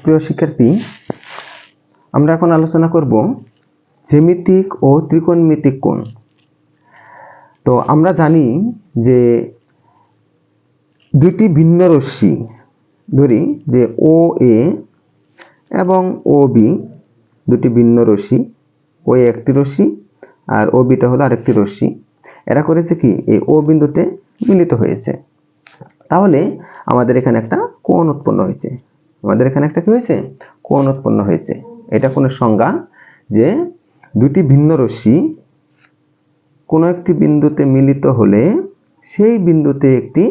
প্রিয় শিক্ষার্থী, আমরা এখন আলোচনা করব জ্যামিতিক ও ত্রিকোণমিতিক কোণ। তো আমরা জানি যে দুটি ভিন্ন রশ্মি ধরি যে ও এ এবং ও বি, দুটি ভিন্ন রশ্মি। ও এ একটি রশ্মি আর ও বিটা হলো আরেকটি রশ্মি। এরা করেছে কি, এই ও বিন্দুতে মিলিত হয়েছে। তাহলে আমাদের এখানে একটা কোণ উৎপন্ন হয়েছে। কোণ উৎপন্ন হয়েছে। এটা কোণের সংজ্ঞা যে দুটি ভিন্ন রশ্মি কোনো একটি বিন্দুতে মিলিত হলে সেই বিন্দুতে একটি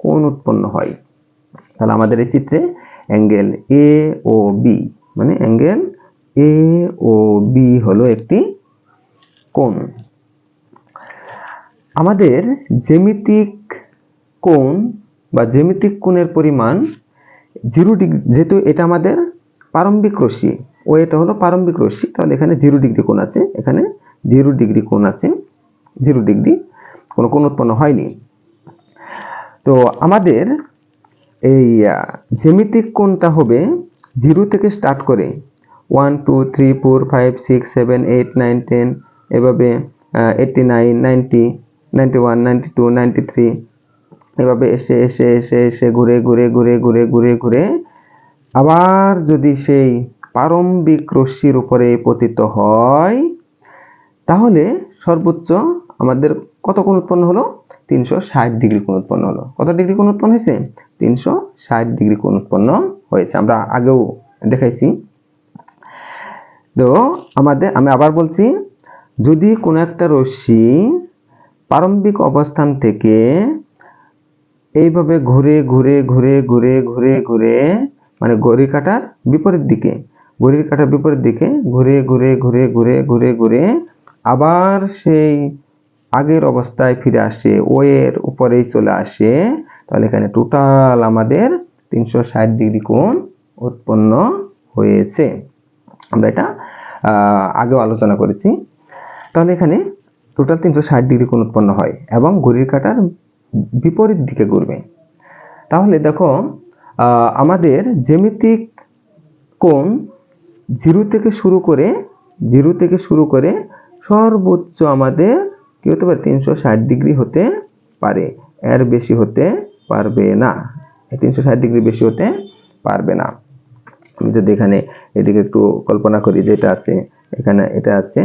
কোণ উৎপন্ন হয়। তাহলে আমাদের এই চিত্রে অ্যাঙ্গেল এ ও বি, মানে অ্যাঙ্গেল এ ও বি হলো একটি কোণ। আমাদের জ্যামিতিক কোণ বা জ্যামিতিক কোণের পরিমাণ 0 ডিগ্রি, যেহেতু এটা আমাদের প্রারম্ভিক রশ্মি ও এটা হলো প্রারম্ভিক রশ্মি, তাহলে এখানে 0 ডিগ্রি কোণ আছে, এখানে 0 ডিগ্রি কোণ আছে। 0 ডিগ্রি কোনো কোণ উৎপন্ন হয়নি। তো আমাদের এই জ্যামিতিক কোণটা হবে 0 থেকে স্টার্ট করে 1 2 3 4 5 6 7 8 9 10 এভাবে 89 90 91 92 93 এভাবে এসে এসে এসে এসে ঘুরে ঘুরে ঘুরে ঘুরে ঘুরে ঘুরে আবার যদি সেই প্রারম্ভিক রশ্মির উপরে পতিত হয়, তাহলে সর্বোচ্চ আমাদের কত কোণ উৎপন্ন হলো? 360 ডিগ্রি কোণ উৎপন্ন হলো। কত ডিগ্রি কোণ উৎপন্ন হয়েছে? 360 ডিগ্রি কোণ উৎপন্ন হয়েছে। আমরা আগেও দেখাইছি। তো আমি আবার বলছি, যদি কোনো একটা রশ্মি প্রারম্ভিক অবস্থান থেকে এইভাবে ঘুরে ঘুরে ঘুরে ঘুরে ঘুরে ঘুরে, মানে ঘড়ির কাঁটার বিপরীত দিকে ঘুরে ঘুরে ঘুরে ঘুরে ঘুরে ঘুরে আবার সেই আগের অবস্থায় ফিরে আসে, ও এর উপরেই চলে আসে, তাহলে এখানে টোটাল আমাদের 360 ডিগ্রি কোণ উৎপন্ন হয়েছে। আমরা এটা আগেও আলোচনা করেছি। তাহলে এখানে টোটাল 360 ডিগ্রি কোণ উৎপন্ন হয় এবং ঘড়ির কাঁটার বিপরীত দিকে ঘুরবে। তাহলে দেখো, আমাদের জ্যামিতিক কোণ 0 থেকে শুরু করে সর্বোচ্চ আমাদের কি হতে পারে? 360 ডিগ্রি হতে পারে, এর বেশি হতে পারবে না। 360 ডিগ্রি বেশি হতে পারবে না। আমি যদি এখানে এদিকে একটু কল্পনা করি, যেটা আছে এখানে, এটা আছে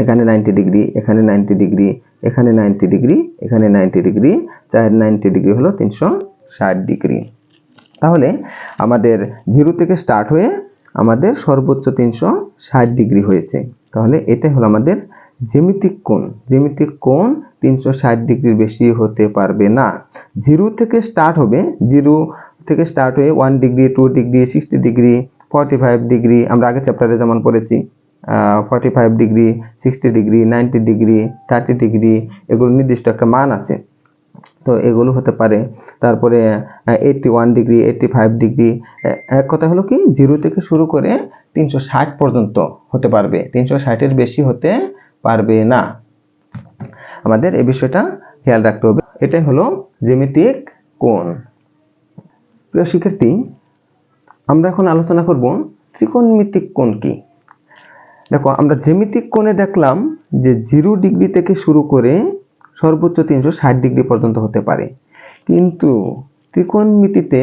এখানে 90 ডিগ্রি, এখানে 90 ডিগ্রি, এখানে 90 ডিগ্রি, এখানে 90 ডিগ্রি, 90 ডিগ্রি হলো 360 ডিগ্রি। তাহলে আমাদের 0 থেকে স্টার্ট হয়ে আমাদের সর্বোচ্চ 360 ডিগ্রি হয়েছে। তাহলে এটাই হলো আমাদের জ্যামিতিক কোণ। জ্যামিতিক কোণ 360 ডিগ্রির বেশি হতে পারবে না। 0 থেকে স্টার্ট হয়ে 1 ডিগ্রি, 2 ডিগ্রি, 60 ডিগ্রি, 45 ডিগ্রি, আমরা আগের চ্যাপ্টারে যেমন পড়েছি 45 ডিগ্রি, 60 ডিগ্রি, 90 ডিগ্রি, 30 ডিগ্রি, এগুলো নির্দিষ্ট একটা মান আছে, তো এগুলো হতে পারে। তারপরে 81 ডিগ্রি, 85 ডিগ্রি। এক কথা হলো কি, 0 থেকে শুরু করে 360 পর্যন্ত হতে পারবে, 360 এর বেশি হতে পারবে না। আমাদের এই বিষয়টা খেয়াল রাখতে হবে। এটাই হলো জ্যামিতিক কোণ। প্রিয় শিক্ষার্থী, আমরা এখন আলোচনা করব ত্রিকোণমিতিক কোণ কি। দেখো, আমরা জ্যামিতিক কোণে দেখলাম যে 0 ডিগ্রি থেকে শুরু করে সর্বোচ্চ 360 ডিগ্রি পর্যন্ত হতে পারে, কিন্তু ত্রিকোণমিতিতে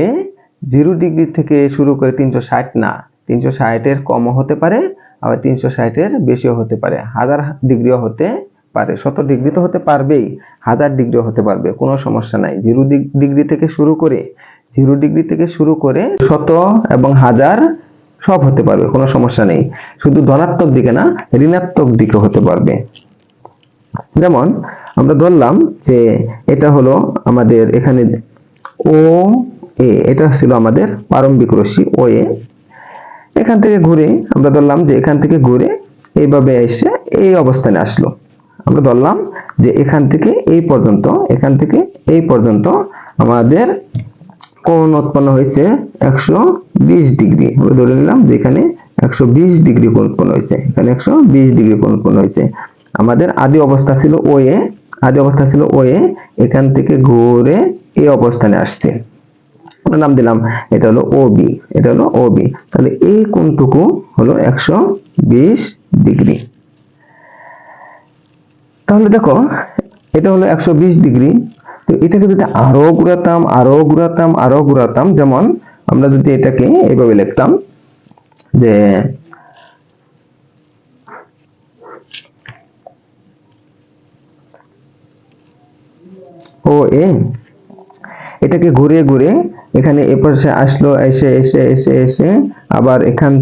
0 ডিগ্রি থেকে শুরু করে 360 না, 360 এর কমও হতে পারে, আবার 360 এর বেশিও হতে পারে, 1000 ডিগ্রিও হতে পারে। 100 ডিগ্রি তো হতে পারবেই, 1000 ডিগ্রিও হতে পারবে, কোনো সমস্যা নাই। 0 ডিগ্রি থেকে শুরু করে 100 এবং 1000 সব হতে পারবে, কোনো সমস্যা নেই। শুধু ধনাত্মক দিকে না, ঋণাত্মক দিকে হতে পারবে। যেমন আমরা ধরলাম যে এটা হলো আমাদের এখানে ও এ, এটা ছিল আমাদের প্রারম্ভিক রশ্মি ও এ। এখান থেকে ঘুরে আমরা ধরলাম যে এখান থেকে ঘুরে এইভাবে এসে এই অবস্থানে আসলো। আমরা ধরলাম যে এখান থেকে এই পর্যন্ত আমাদের কোণ উৎপন্ন হয়েছে 120 ডিগ্রি। আমরা ধরে নিলাম যে এখানে 120 ডিগ্রি কোণ উৎপন্ন হয়েছে, এখানে 120 ডিগ্রি কোণ উৎপন্ন হয়েছে। আমাদের আদি অবস্থা ছিল ও এ, এখান থেকে ঘুরে এই অবস্থানে আসছে। আমরা নাম দিলাম এটা হলো ওবি, এটা হলো ওবি। তাহলে এই কোণটুকু হলো 120 ডিগ্রি। তাহলে দেখো এটা হলো 120 ডিগ্রি। তো এটাকে যদি আরো ঘোরাতাম, যেমন আমরা যদি এটাকে এইভাবে লিখতাম যে ও এ, এটাকে ঘুরে ঘুরে এখানে এ পাশে আসলো, এসে আবার এখান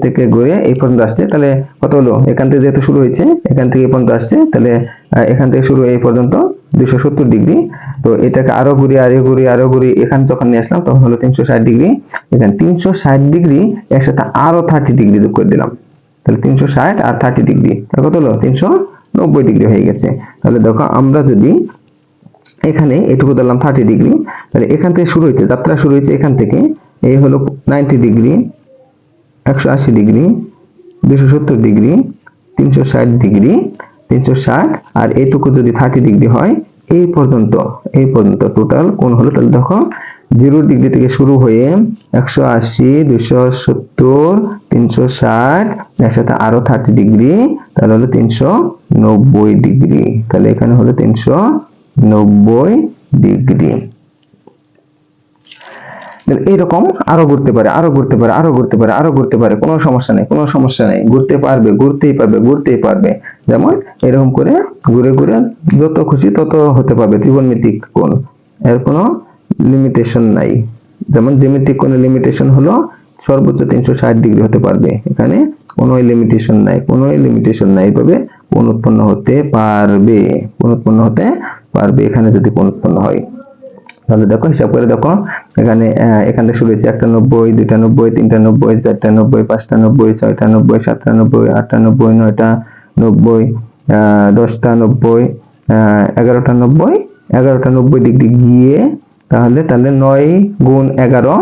থেকে ঘুরে এই পর্যন্ত আসছে। তাহলে কত হলো? এখান থেকে যেহেতু শুরু হয়েছে, এখান থেকে এই পর্যন্ত আসছে, তাহলে এখান থেকে শুরু এই পর্যন্ত 270 ডিগ্রি। তো এটাকে আরো ঘুরি এখানে যখন নিয়ে আসলাম তখন হলো 360 ডিগ্রি। এখানে 360 ডিগ্রি এর সাথে আরো 30 ডিগ্রি যোগ করে দিলাম, তাহলে 360 আর 30 ডিগ্রি, তাহলে কত হলো? 390 ডিগ্রি হয়ে গেছে। তাহলে দেখো আমরা যদি এখানে এটুকু ধরলাম 30 ডিগ্রি, তাহলে এখান থেকে শুরু হয়েছে, যাত্রা শুরু হয়েছে এখান থেকে, এই হলো 90 ডিগ্রি, 180 ডিগ্রি, 270 ডিগ্রি, 360 ডিগ্রি, 360 আর এইটুকু যদি 30 ডিগ্রি হয় এই পর্যন্ত টোটাল কোণ হলো। তাহলে দেখো 0 ডিগ্রি থেকে শুরু হয়ে 180, 270, 360 এর সাথে আরো 30 ডিগ্রি, তাহলে হলো 390 ডিগ্রি। তাহলে এখানে হলো 390 ডিগ্রি। এইরকম আরো ঘুরতে পারে, কোনো সমস্যা নেই, ঘুরতেই পারবে। যেমন এরকম করে ঘুরে ঘুরে যত খুশি তত হতে পারবে ত্রিকোণমিতিক কোণ, এর কোনো লিমিটেশন নাই। যেমন জ্যামিতিক কোণের লিমিটেশন হলো সর্বোচ্চ 360 ডিগ্রি হতে পারবে, এখানে কোনো লিমিটেশন নাই, এভাবে কোণ উৎপন্ন হতে পারবে এখানে যদি কোণ উৎপন্ন হয়। তাহলে দেখো হিসাব করে দেখো, এখান থেকে শুরু হয়েছে 1 90, 2 90, 3 90, 4 90, 5 90, 6 90, 7 90, 8 90, 9 90, 10 90, 11 90 ডিগ্রি গিয়ে তাহলে 9 গুণ 11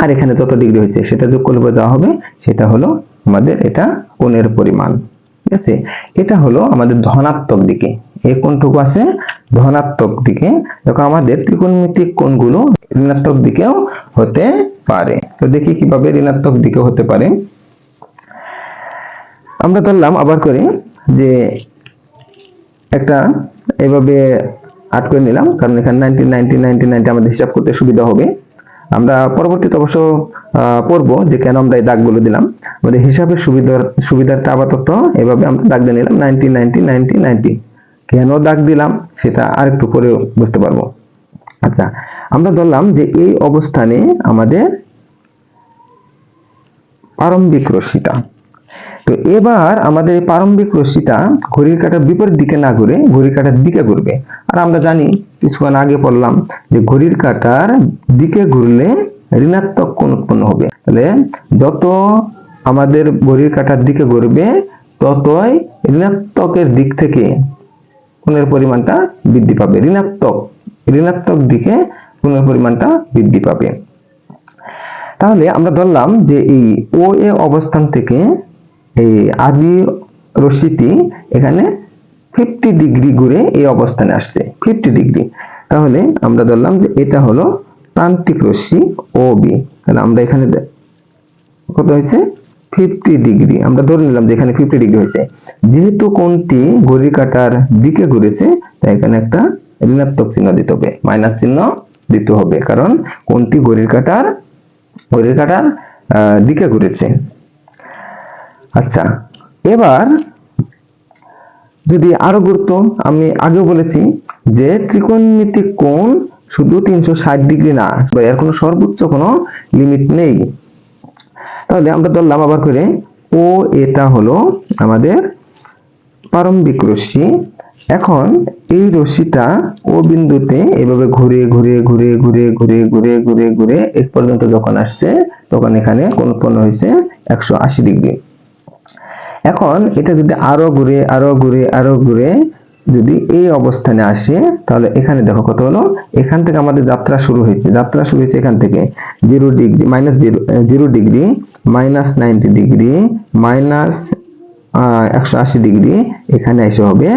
আর এখানে যত ডিগ্রি হয়েছে সেটা যোগ করলে যা হবে সেটা হলো আমাদের এটা কোণের পরিমাণ। ঠিক আছে, এটা হলো আমাদের ধনাত্মক দিকে, এই কোণটুকু আছে ধনাত্মক দিকে। দেখো আমাদের ত্রিকোণমিতিক কোণগুলো ঋণাত্মক দিকেও হতে পারে। তো দেখি কিভাবে ঋণাত্মক দিকে হতে পারে। আমরা ধরলাম আবার করে যে একটা এভাবে আট করে নিলাম, কারণ এখানে 90 90 90 90 আমাদের হিসাব করতে সুবিধা হবে। আমরা পরবর্তীতে অবশ্য পড়বো যে কেন আমরা এই দাগগুলো দিলাম। আমাদের হিসাবের সুবিধাটা আপাতত এভাবে আমরা দাগ দিয়ে নিলাম 90 90 90 90। কেন দাগ দিলাম সেটা আরেকটু পরে বুঝতে পারবো। আচ্ছা, আমরা ধরলাম যে এই অবস্থানে আমাদের প্রারম্ভিক রশ্মিটা, তো এবার আমাদের এই প্রারম্ভিক রশ্মিটা ঘড়ির কাঁটার বিপরীত দিকে না ঘুরে ঘড়ির কাঁটার দিকে ঘুরবে। আর আমরা জানি কিছুক্ষণ আগে পড়লাম যে ঘড়ির কাঁটার দিকে ঘুরলে ঋণাত্মক কোণ উৎপন্ন হবে। তাহলে যত আমাদের ঘড়ির কাঁটার দিকে ঘুরবে ততই ঋণাত্মকের দিক থেকে কোণের পরিমাণটা বৃদ্ধি পাবে, ঋণাত্মক দিকে কোণের পরিমাণটা বৃদ্ধি পাবে। তাহলে আমরা ধরলাম যে এই ও এ অবস্থান থেকে এই আদি রশ্মিটি এখানে 50 ডিগ্রি ঘুরে এই অবস্থানে আসছে 50 ডিগ্রি। তাহলে আমরা ধরলাম যে এটা হলো প্রান্তিক রশ্মি ও বি। তাহলে আমরা এখানে কত হয়েছে 50 ডিগ্রি, আমরা ধরে নিলাম যে এখানে 50 ডিগ্রি হয়েছে। যেহেতু কোণটি ঘড়ির কাঁটার দিকে ঘুরেছে তাই এখানে একটা ঋণাত্মক চিহ্ন দিতে হবে, মাইনাস চিহ্ন দিতে হবে, কারণ কোণটি ঘড়ির কাঁটার দিকে ঘুরেছে। আচ্ছা, এবার যদি আরো গুরুত্ব, আমি আগেও বলেছি যে ত্রিকোণমিতিক কোণ শুধু 360 ডিগ্রি না, এর কোনো সর্বোচ্চ কোনো লিমিট নেই। তাহলে আমরা ধরলাম আবার করে ও এটা হলো আমাদের প্রারম্ভিক রশ্মি। এখন এই রশ্মিটা ও বিন্দুতে এভাবে ঘুরে ঘুরে ঘুরে ঘুরে ঘুরে ঘুরে ঘুরে ঘুরে এক পর্যন্ত যখন আসছে তখন এখানে কোণ উৎপন্ন হয়েছে 180 ডিগ্রি। এখন এটা যদি আরো ঘুরে যদি এই অবস্থানে আসে তাহলে এখানে দেখো কত হলো, এখান থেকে আমাদের যাত্রা শুরু হয়েছে এখান থেকে 0 ডিগ্রি, -0 ডিগ্রি, -90 ডিগ্রি, -180 ডিগ্রি, এখানে এসে হবে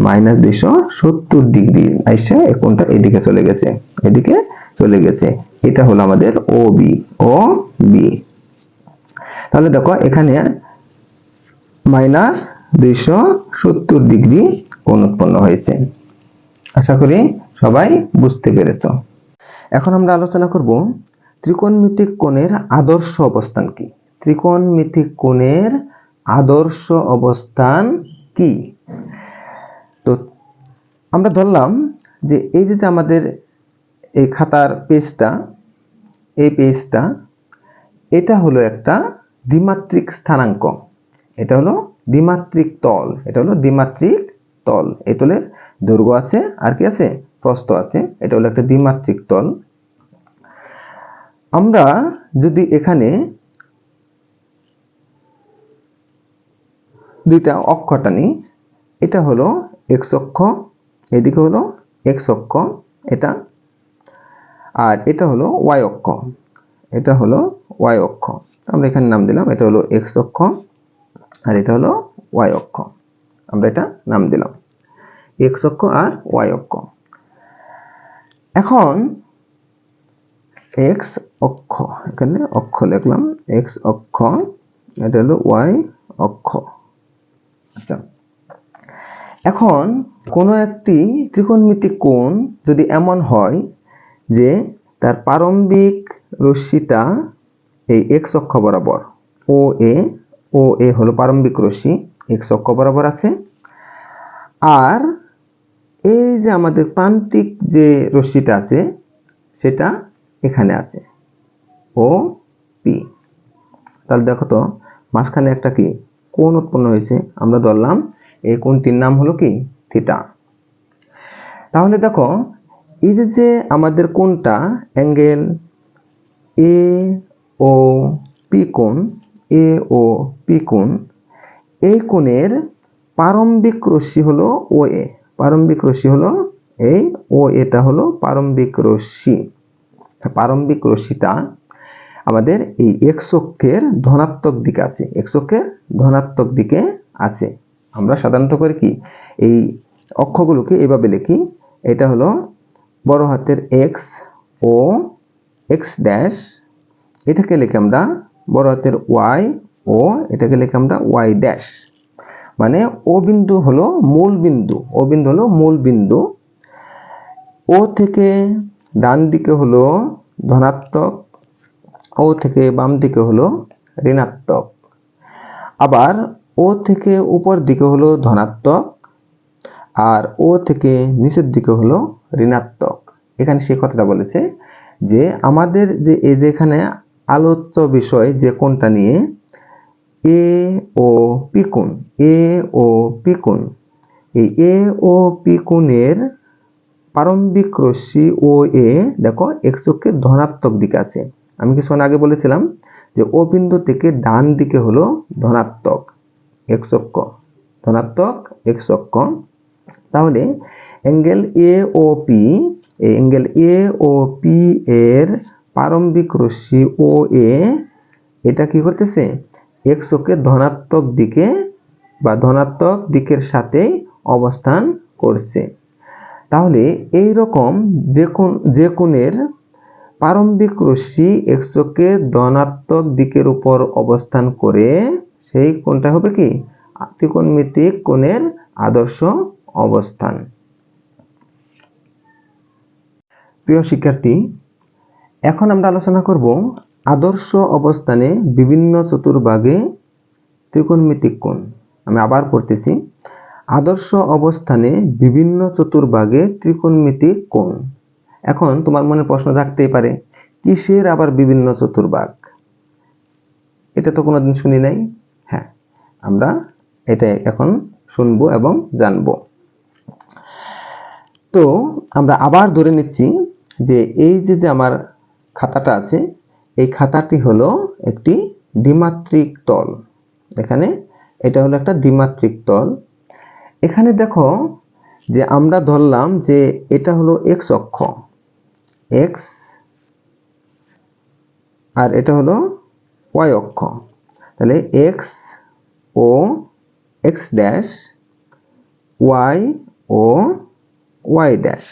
-270 ডিগ্রি আইসা এই কোণটা এদিকে চলে গেছে, এদিকে চলে গেছে। এটা হলো আমাদের ও বি। তাহলে দেখো এখানে -270 ডিগ্রি কোণ উৎপন্ন হয়েছে। আশা করি সবাই বুঝতে পেরেছো। এখন আমরা আলোচনা করব ত্রিকোণমিতিক কোণের আদর্শ অবস্থান কি। ত্রিকোণমিতিক কোণের আদর্শ অবস্থান কি? তো আমরা ধরলাম যে এই যে আমাদের এই খাতার পেজটা, এই পেজটা, এটা হলো একটা দ্বিমাত্রিক স্থানাঙ্ক, এটা হলো দ্বিমাত্রিক তল, এটা হলো দ্বিমাত্রিক তল। এই তলের দৈর্ঘ্য আছে আর কি আছে, প্রস্থ আছে। এটা হলো একটা দ্বিমাত্রিক তল। আমরা যদি এখানে দুইটা অক্ষ টানি, এটা হলো এক্স অক্ষ, এদিকে হলো এক্স অক্ষ এটা, আর এটা হলো ওয়াই অক্ষ, এটা হলো ওয়াই অক্ষ। আমরা এখানে নাম দিলাম, এটা হলো এক্স অক্ষ আর এটা হলো ওয়াই অক্ষ। আমরা এটা নাম দিলাম এক্স অক্ষ আর ওয়াই অক্ষ। এখন এক্স অক্ষ, এখানে অক্ষ লিখলাম, এক্স অক্ষ, এটা হলো ওয়াই অক্ষ। আচ্ছা, এখন কোনো একটি ত্রিকোণমিতিক কোণ যদি এমন হয় যে তার প্রারম্ভিক রশ্মিটা এই এক্স অক্ষ বরাবর, ও এ হলো প্রারম্ভিক রশ্মি, এক্স অক্ষ বরাবর আছে, আর এই যে আমাদের প্রান্তিক যে রশ্মিটা আছে সেটা এখানে আছে, ও পি। তাহলে দেখো তো মাঝখানে একটা কি কোণ উৎপন্ন হয়েছে, আমরা ধরলাম এই কোণটির নাম হলো কি থিটা। তাহলে দেখো এই যে আমাদের কোণটা অ্যাঙ্গেল এ ও পি কোণ, এ ও পি কোণ, এই কোণের প্রারম্ভিক রশ্মি হলো ও এ, প্রারম্ভিক রশ্মি হলো এই ও, এটা হলো প্রারম্ভিক রশ্মি। প্রারম্ভিক রশ্মিটা আমাদের এই এক্স অক্ষের ধনাত্মক দিকে আছে, এক্স অক্ষের ধনাত্মক দিকে আছে। আমরা সাধারণত করে কি এই অক্ষগুলোকে এভাবে লিখি, এটা হলো বড় হাতের এক্স ও এক্স ড্যাশ, এটাকে লিখি আমরা বড় হাতের ওয়াই ও, এটাকে লিখি আমরা ওয়াই ড্যাশ। মানে ও বিন্দু হলো মূল বিন্দু, ও বিন্দু হলো মূল বিন্দু, ও থেকে ডান দিকে হলো ধনাত্মক, ও থেকে বাম দিকে হলো ঋণাত্মক, আবার ও থেকে উপর দিকে হলো ধনাত্মক, আর ও থেকে নিচের দিকে হলো ঋণাত্মক। এখানে সে কথাটা বলেছে যে আমাদের যে এই যে এখানে আলোচ্য বিষয় যে কোণটা নিয়ে এ ও পি কোণ, এ ও পি কোণ, এই এ ও পি কোণের প্রারম্ভিক রশ্মি ও এ দেখো এক্স অক্ষের ধনাত্মক দিকে আছে। আমি কিছুক্ষণ আগে বলেছিলাম যে ও বিন্দু থেকে ডান দিকে হলো ধনাত্মক এক্স অক্ষ, ধনাত্মক এক্স অক্ষ। তাহলে অ্যাঙ্গেল এ ও পি, এই অ্যাঙ্গেল এ ও পি এর প্রারম্ভিক রশ্মি ও এ, এটা কি করতেছে এক্স অক্ষের ধনাত্মক দিকে বা ধনাত্মক দিকের সাথে অবস্থান করছে। তাহলে এই রকম যে কোণের প্রারম্ভিক রশ্মি এক্স অক্ষের ধনাত্মক দিকের উপর অবস্থান করে সেই কোণটা হবে কি ত্রিকোণমিতিক কোণের আদর্শ অবস্থান। প্রিয় শিক্ষার্থী, এখন আমরা আলোচনা করব আদর্শ অবস্থানে বিভিন্ন চতুর্ভাগে ত্রিকোণমিতিক কোণ। আমি আবার পড়তেছি, আদর্শ অবস্থানে বিভিন্ন চতুর্ভাগে ত্রিকোণমিতিক কোণ। এখন তোমার মনে প্রশ্ন থাকতেই পারে, কিসের আবার বিভিন্ন চতুর্ভাগ? এটা তো কোনোদিন শুনি নাই। হ্যাঁ, আমরা এটা এখন শুনবো এবং জানবো। তো আমরা আবার ধরে নিচ্ছি যে এই যে আমার খাতাটা আছে, এই খাতাটি হলো একটি দ্বিমাত্রিক তল। এখানে এটা হলো একটা দ্বিমাত্রিক তল। এখানে দেখো যে আমরা ধরলাম যে এটা হলো এক্স অক্ষ, এক্স, আর এটা হলো ওয়াই অক্ষ। তাহলে এক্স ও এক্স ড্যাশ, ওয়াই ও ওয়াই ড্যাশ।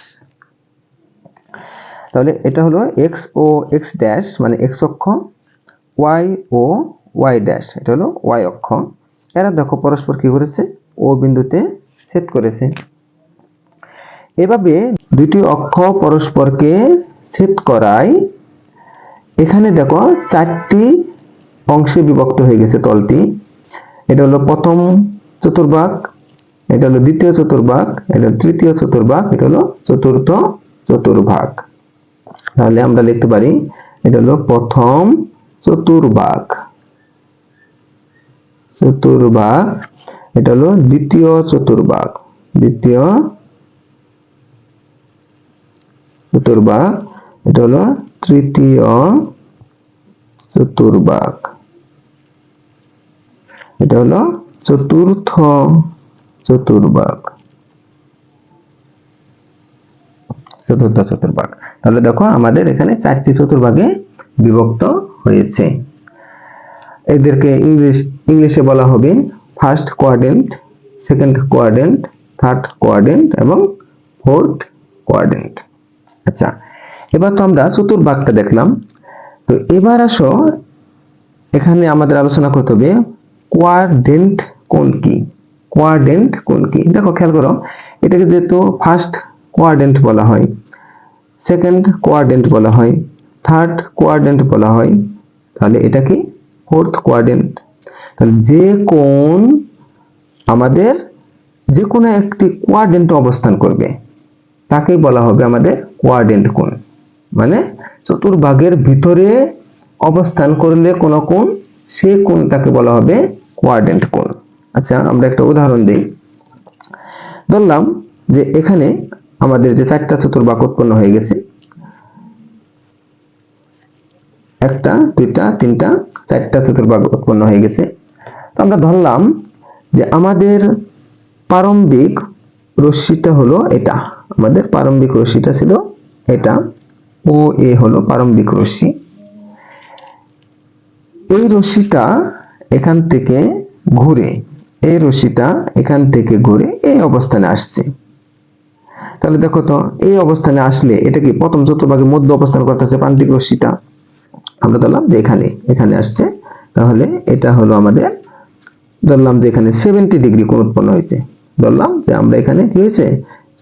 তাহলে এটা হলো এক্স ও এক্স ড্যাশ মানে এক্স অক্ষ, ওয়াই ও ওয়াই ড্যাশ এটা হলো ওয়াই অক্ষ। এরা দেখো পরস্পর কি করেছে, ও বিন্দুতে ছেদ করেছে। এভাবে দুটি অক্ষ পরস্পরকে ছেদ করায় এখানে দেখো চারটি অংশে বিভক্ত হয়ে গেছে তলটি। এটা হলো প্রথম চতুর্ভাগ, এটা হলো দ্বিতীয় চতুর্ভাগ, এটা হলো তৃতীয় চতুর্ভাগ, এটা হলো চতুর্থ চতুর্ভাগ। তাহলে আমরা লিখতে পারি এটা হলো প্রথম চতুর্ভাগ, চতুর্ভাগ, এটা হলো দ্বিতীয় চতুর্ভাগ, দ্বিতীয় চতুর্ভাগ, এটা হলো তৃতীয় চতুর্ভাগ, এটা হলো চতুর্থ চতুর্ভাগ, চতুর্থ চতুর্ভাগ। তাহলে দেখো আমাদের এখানে চারটি চতুর্ভাগে বিভক্ত হয়েছে। এদেরকে ইংলিশে বলা হবে first quadrant, second quadrant, third quadrant এবং ফোর্থ কোয়াড্রেন্ট। আচ্ছা, এবার তো আমরা চতুর্ভাগটা দেখলাম। তো এবার আসো এখানে আমাদের আলোচনা করতে হবে কোয়াড্রেন্ট কোণ কি। কোয়াড্রেন্ট কোণ কি দেখো খেয়াল করো, এটাকে যেহেতু ফার্স্ট কোয়াড্রেন্ট বলা হয়, সেকেন্ড কোয়াড্রেন্ট বলা হয়, থার্ড কোয়াড্রেন্ট বলা হয়, তাহলে এটা কি ফোর্থ কোয়াড্রেন্ট। তাহলে যে কোণ আমাদের যে কোনো একটি কোয়াড্রেন্টে অবস্থান করবে তাকেই বলা হবে আমাদের কোয়াড্রেন্ট কোণ। মানে চতুর্ভাগের ভিতরে অবস্থান করলে কোন কোণ, সেই কোণটাকে বলা হবে কোয়াড্রেন্ট কোণ। আচ্ছা, আমরা একটা উদাহরণ দিই। ধরলাম যে এখানে আমাদের যে চারটা চতুর্ভাগ উৎপন্ন হয়ে গেছে, একটা, দুইটা, তিনটা, চারটা চতুর্ভাগ উৎপন্ন হয়ে গেছে। তো আমরা ধরলাম যে আমাদের প্রারম্ভিক রশ্মিটা হলো এটা, আমাদের প্রারম্ভিক রশ্মিটা ছিল এটা, ও এ হলো প্রারম্ভিক রশ্মি। এই রশ্মিটা এখান থেকে ঘুরে, এই রশ্মিটা এখান থেকে ঘুরে এই অবস্থানে আসছে। তাহলে দেখো তো এই অবস্থানে আসলে এটা কি প্রথম চতুর্ভাগের মধ্যে অবস্থান করতেছে প্রান্তিক রশ্মিটা, আমরা ধরলাম যে এখানে এখানে আসছে। তাহলে এটা হলো আমাদের, ধরলাম যে এখানে 70 ডিগ্রি কোণ উৎপন্ন হয়েছে, ধরলাম যে আমরা এখানে কি হয়েছে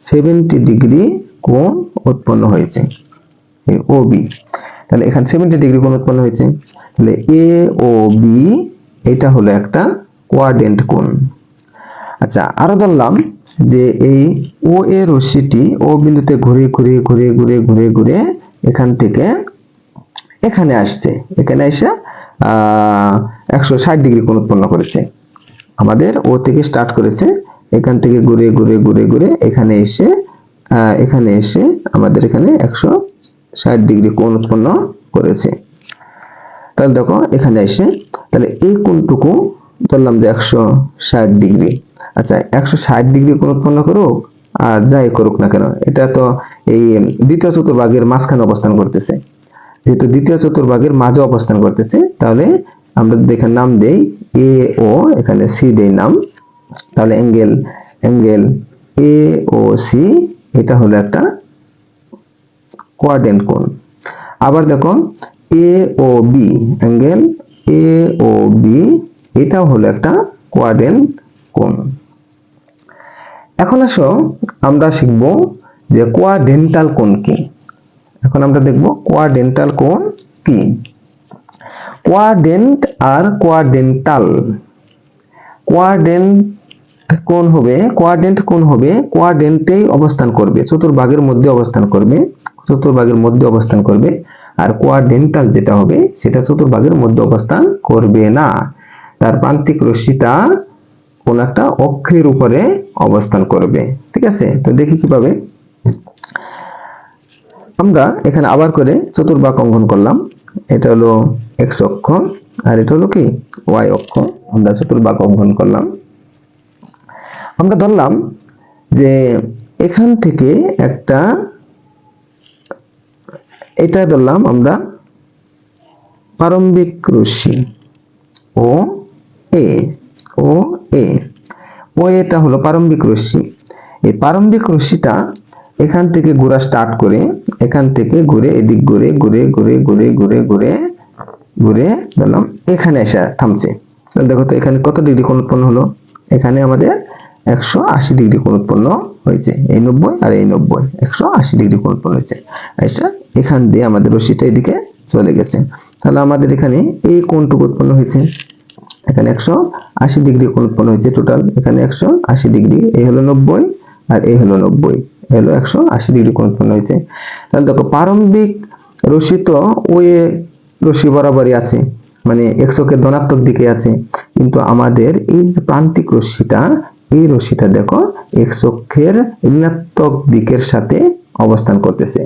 70 ডিগ্রি কোণ উৎপন্ন হয়েছে ও বি। তাহলে এখানে 70 ডিগ্রি কোণ উৎপন্ন হয়েছে, তাহলে এ ও বি এটা হলো একটা কোয়াড্রেন্ট কোণ। আচ্ছা, আরো ধরলাম যে এই ও এ রশ্মিটি ও বিন্দুতে ঘুরে ঘুরে ঘুরে ঘুরে ঘুরে ঘুরে এখান থেকে এখানে আসছে, এখানে এসে 160 ডিগ্রি কোণ উৎপন্ন করেছে। আমাদের ও থেকে স্টার্ট করেছে, এখান থেকে ঘুরে ঘুরে ঘুরে ঘুরে এখানে এসে আমাদের এখানে 160 ডিগ্রি কোণ উৎপন্ন করেছে। তাহলে দেখো এখানে এসে, তাহলে এই কোণটুকু ধরলাম যে 160 ডিগ্রি। আচ্ছা, 160 ডিগ্রি কোণ উৎপন্ন করুক আর যাই করুক না কেন, এটা তো এই দ্বিতীয় চতুর্ভাগের মাঝখানে অবস্থান করতেছে। যেহেতু দ্বিতীয় চতুর্ভাগের মাঝে অবস্থান করতেছে, তাহলে আমরা যদি এখানে নাম দেই এ ও, এখানে সি দেই নাম, তাহলে অ্যাঙ্গেল এ ও সি এটা হলো একটা কোয়াড্রেন্ট কোণ। আবার দেখো A O B, angle A O B এটাও হলো একটা কোয়াড্রেন্ট কোণ। এখন আসো আমরা শিখব যে কোয়াড্রেন্টাল কোণ কি। এখন আমরা দেখব কোয়াড্রেন্টাল কোণ কি। কোয়াড্রেন্ট আর কোয়াড্রেন্টাল, কোয়াড্রেন্ট কোণ হবে, কোয়াড্রেন্ট কোণ হবে কোয়াড্রেন্টেই অবস্থান করবে, চতুর্ভাগের মধ্যে অবস্থান করবে, চতুর্ভাগের মধ্যে অবস্থান করবে। আর কোয়াড্রেন্টাল যেটা হবে সেটা চতুর্ভাগের মধ্যে অবস্থান করবে না, তার প্রান্তিক রশ্মিটা কোন একটা অক্ষের উপরে অবস্থান করবে। ঠিক আছে, তো দেখি কিভাবে। আমরা এখানে আবার করে চতুর্ভাগ অঙ্কন করলাম, এটা হলো এক্স অক্ষ আর এটা হলো কি ওয়াই অক্ষ। আমরা চতুর্ভাগ অঙ্কন করলাম, আমরা ধরলাম যে এখান থেকে একটা, এটা ধরলাম আমরা প্রারম্ভিক রশ্মি ও এ, ও এ, ও এটা হলো প্রারম্ভিক রশ্মি। এই প্রারম্ভিক রশ্মিটা এখান থেকে ঘোরা স্টার্ট করে, এখান থেকে ঘুরে এদিক ঘুরে ঘুরে ঘুরে ঘুরে ঘুরে ঘুরে ঘুরে ধরলাম এখানে এসে থামছে। তাহলে দেখো তো এখানে কত ডিগ্রি কোণ উৎপন্ন হলো? এখানে আমাদের 180 ডিগ্রি কোণ উৎপন্ন হয়েছে। এই 90 আর এই 90, 180 ডিগ্রি কোণ উৎপন্ন হয়েছে। আচ্ছা, এখান দিয়ে আমাদের রশ্মিটা এদিকে চলে গেছে। তাহলে আমাদের এখানে এই কোণটুকু উৎপন্ন হয়েছে। এখানে 180 ডিগ্রি কোণ উৎপন্ন হয়েছে টোটাল। এখানে 180 ডিগ্রি, এই হলো 90 আর এই হলো 90, এই হলো 180 ডিগ্রি কোণ উৎপন্ন হয়েছে। তাহলে দেখো প্রারম্ভিক রশ্মি তো ওই রশ্মি বরাবরই আছে, মানে এক্স অক্ষের ধনাত্মক দিকে আছে, কিন্তু আমাদের এই যে প্রান্তিক রশ্মিটা, এই রশ্মিটা দেখো এক্স অক্ষের ঋণাত্মক দিকের সাথে অবস্থান করতেছে।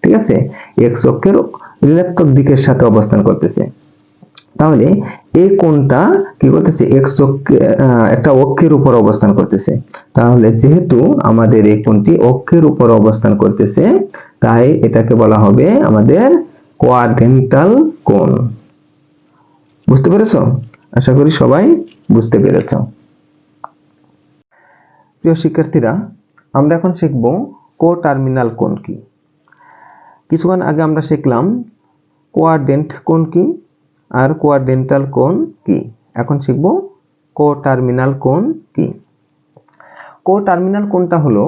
ঠিক আছে, এক্স অক্ষের ঋণাত্মক দিকের সাথে অবস্থান করতেছে। তাহলে এই কোণটা কি করতেছে? এক্স একটা অক্ষের উপর অবস্থান করতেছে। তাহলে যেহেতু আমাদের এই কোণটি অক্ষের উপর অবস্থান করতেছে, তাই এটাকে বলা হবে আমাদের কোয়াড্রেন্টাল কোণ। বুঝতে পেরেছো? আশা করি সবাই বুঝতে পেরেছো। প্রিয় শিক্ষার্থীরা, আমরা এখন শিখব কোটার্মিনাল কোণ কি। কিছুক্ষণ আগে আমরা শিখলাম কোয়াড্রেন্ট কোণ কি আর কোয়াড্রেন্টাল কোণ কি। এখন শিখব কোটার্মিনাল কোণ কি। কোটার্মিনাল কোণটা হলো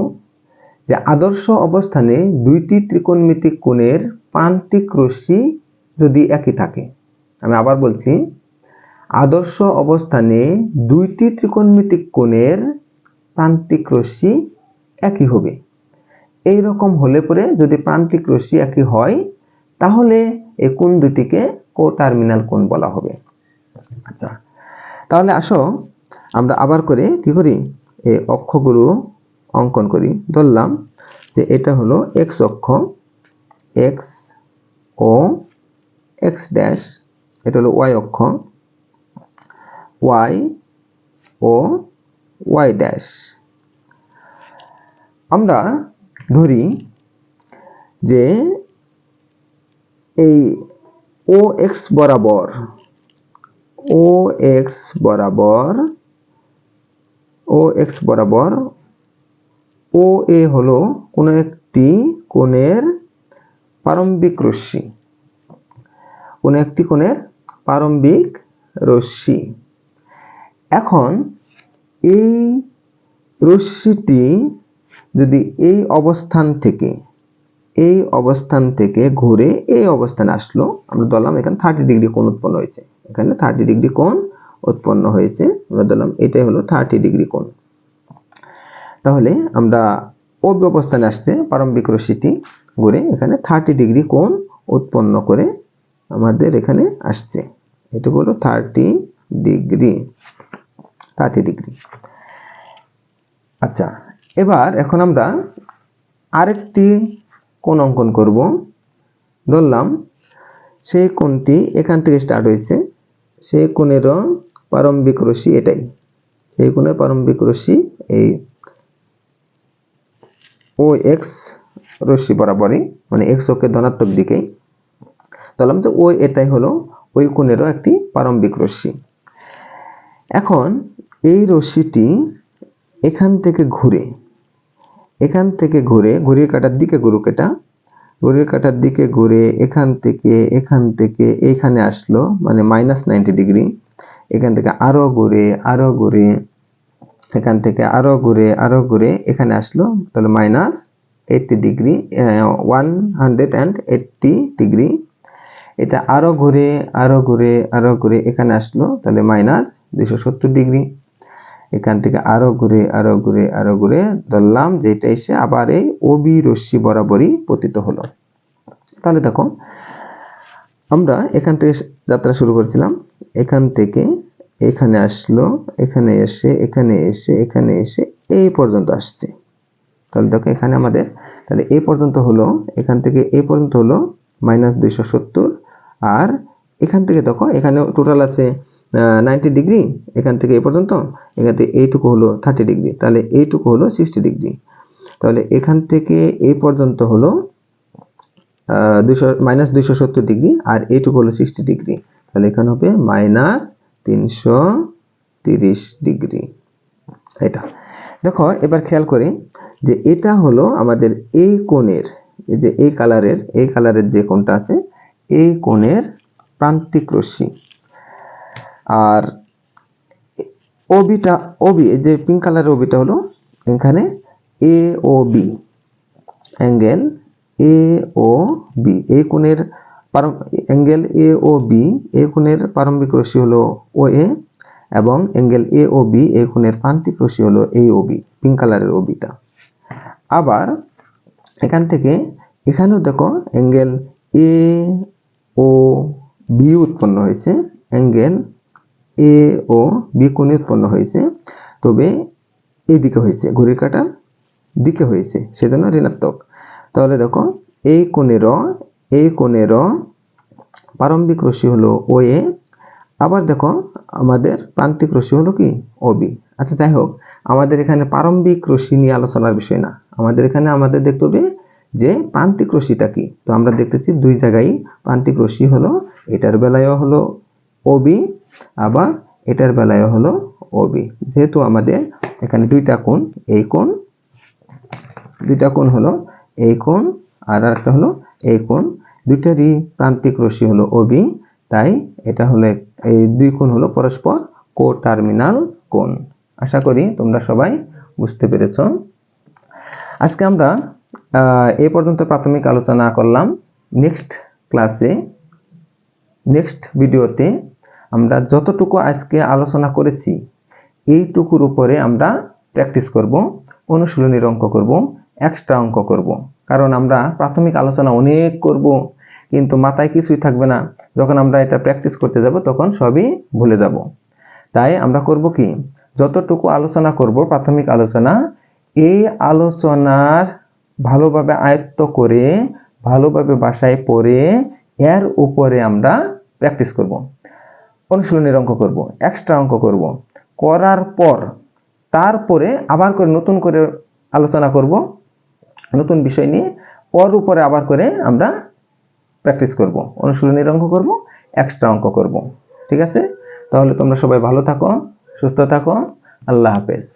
যে আদর্শ অবস্থানে দুইটি ত্রিকোণমিতিক কোণের প্রান্তিক রশ্মি যদি একই থাকে। আমি আবার বলছি, আদর্শ অবস্থানে দুইটি ত্রিকোণমিতিক কোণের প্রান্তিক রশ্মি একই হবে। এই রকম হলে পরে যদি প্রান্তিক রশ্মি একই হয়, তাহলে এই কোণ দুটিকে কোটার্মিনাল কোণ বলা হবে। আচ্ছা, তাহলে আসো আমরা আবার করে কি করি, এই অক্ষগুলো অঙ্কন করি। ধরলাম যে এটা হলো এক্স অক্ষ, এক্স ও এক্স ড্যাশ, এটা হলো ওয়াই অক্ষ, ওয়াই ও ওয়াই ড্যাশ। আমরা ধরি যে এই ও এক্স বরাবর, ও এক্স বরাবর, ও এক্স বরাবর ও এ হলো কোনো একটি কোণের প্রারম্ভিক রশ্মি, কোনো একটি কোণের প্রারম্ভিক রশ্মি। এখন এই রশ্মিটি যদি এই অবস্থান থেকে ঘুরে এই অবস্থানে আসলো, আমরা ধরলাম এখানে 30 ডিগ্রি কোণ উৎপন্ন হয়েছে, এখানে 30 ডিগ্রি কোণ উৎপন্ন হয়েছে, আমরা ধরলাম এটাই হলো 30 ডিগ্রি কোণ। তাহলে আমরা ওই অবস্থানে আসছে প্রারম্ভিক রশ্মিটি ঘুরে এখানে 30 ডিগ্রি কোণ উৎপন্ন করে আমাদের এখানে আসছে, এটা হলো 30 ডিগ্রি। আচ্ছা, এখন আমরা আরেকটি কোণ অঙ্কন করব। ধরলাম সেই কোণটি এখান থেকে স্টার্ট হয়েছে, সেই কোণেরও প্রারম্ভিক রশ্মি এটাই, সেই কোণের প্রারম্ভিক রশ্মি এই ও এক্স রশ্মি বরাবরই, মানে এক্স অক্ষের ধনাত্মক দিকেই। ধরলাম যে ও এটাই হলো ওই কোণেরও একটি প্রারম্ভিক রশ্মি। এখন এই রশ্মিটি এখান থেকে ঘুরে ঘড়ির কাঁটার দিকে ঘুরুক, এটা ঘড়ির কাঁটার দিকে ঘুরে এখান থেকে এখানে আসলো, মানে -90 ডিগ্রি। এখান থেকে আরো ঘুরে এখান থেকে আরো ঘুরে এখানে আসলো, তাহলে -80 ডিগ্রি, 180 ডিগ্রি। এটা আরো ঘুরে এখানে আসলো, তাহলে -270 ডিগ্রি। এখান থেকে আরো ঘুরে ধরলাম যে এটা এসে আবার এই ওবি রশ্মি বরাবরই পতিত হলো। তাহলে দেখো আমরা এখান থেকে যাত্রা শুরু করেছিলাম, এখান থেকে এখানে আসলো, এখানে এসে এই পর্যন্ত আসছে। তাহলে দেখো এখানে আমাদের তাহলে এই পর্যন্ত হলো, এখান থেকে এই পর্যন্ত হলো -270, আর এখান থেকে দেখো এখানে টোটাল আছে 90 ডিগ্রি, এখান থেকে এই পর্যন্ত, এখান থেকে এইটুকু হলো 30 ডিগ্রি, তাহলে এইটুকু হলো 60 ডিগ্রি। তাহলে এখান থেকে এই পর্যন্ত হলো -270 ডিগ্রি, আর এইটুকু হলো 60 ডিগ্রি, তাহলে এখানে হবে -330 ডিগ্রি। এটা দেখো, এবার খেয়াল করি যে এটা হলো আমাদের এই কোণের, এই যে এই কালারের যে কোণটা আছে এই কোণের প্রান্তিক রশ্মি। আর ওবি এই যে পিঙ্ক কালারের ওবিটা হলো এখানে A O B, angle A O B, এই কোণের অ্যাঙ্গেল এ ও বি, এই কোণের প্রারম্ভিক রশ্মি হলো ও এ, এবং অ্যাঙ্গেল এ ও বি এই কোণের প্রান্তিক রশ্মি হলো এ ও বি, পিঙ্ক কালারের ওবিটা। আবার এখান থেকে এখানেও দেখো অ্যাঙ্গেল এ ও বি উৎপন্ন হয়েছে, অ্যাঙ্গেল এ ও বি কোণে উৎপন্ন হয়েছে, তবে এইদিকে হয়েছে, ঘড়ির কাঁটার দিকে হয়েছে, সেজন্য ঋণাত্মক। তাহলে দেখো এই কোণের প্রারম্ভিক রশ্মি হলো ও এ, আবার দেখো আমাদের প্রান্তিক রশ্মি হলো কি ও বি। আচ্ছা যাই হোক, আমাদের এখানে প্রারম্ভিক রশ্মি নিয়ে আলোচনার বিষয় না, আমাদের এখানে দেখতে হবে যে প্রান্তিক রশ্মিটা কি। তো আমরা দেখতেছি দুই জায়গায় প্রান্তিক রশ্মি হলো, এটার বেলায়ও হলো ও বি, আবার এটার বেলায়ও হলো ও বি। যেহেতু আমাদের এখানে দুইটা কোণ, এই কোণ, দুইটা কোণ হলো এই কোণ আর একটা হলো এই কোণ, দুইটারই প্রান্তিক রশ্মি হলো ও বি, তাই এটা হলো এই দুই কোণ হলো পরস্পর কোটার্মিনাল কোণ। আশা করি তোমরা সবাই বুঝতে পেরেছো। আজকে আমরা এই পর্যন্ত প্রাথমিক আলোচনা করলাম। নেক্সট ভিডিওতে আমরা যতটুকু আজকে আলোচনা করেছি এইটুকুর উপরে আমরা প্র্যাকটিস করব, অনুশীলনীর অঙ্ক করব, এক্সট্রা অঙ্ক করব। কারণ আমরা প্রাথমিক আলোচনা অনেক করব কিন্তু মাথায় কিছুই থাকবে না, যখন আমরা এটা প্র্যাকটিস করতে যাব তখন সবই ভুলে যাব। তাই আমরা করব কি, যতটুকু আলোচনা করব প্রাথমিক আলোচনা, এই আলোচনার ভালোভাবে আয়ত্ত করে ভালোভাবে বাসায় পড়ে এর উপরে আমরা প্র্যাকটিস করব, অনুশীলনীর অঙ্ক করব, এক্সট্রা অঙ্ক করব, করার পর তারপরে আবার করে নতুন করে আলোচনা করব নতুন বিষয় নিয়ে, ওর উপরে আবার করে আমরা প্র্যাকটিস করব, অনুশীলনীর অঙ্ক করব, এক্সট্রা অঙ্ক করব। ঠিক আছে? তাহলে তোমরা সবাই ভালো থাকো, সুস্থ থাকো, আল্লাহ হাফেজ।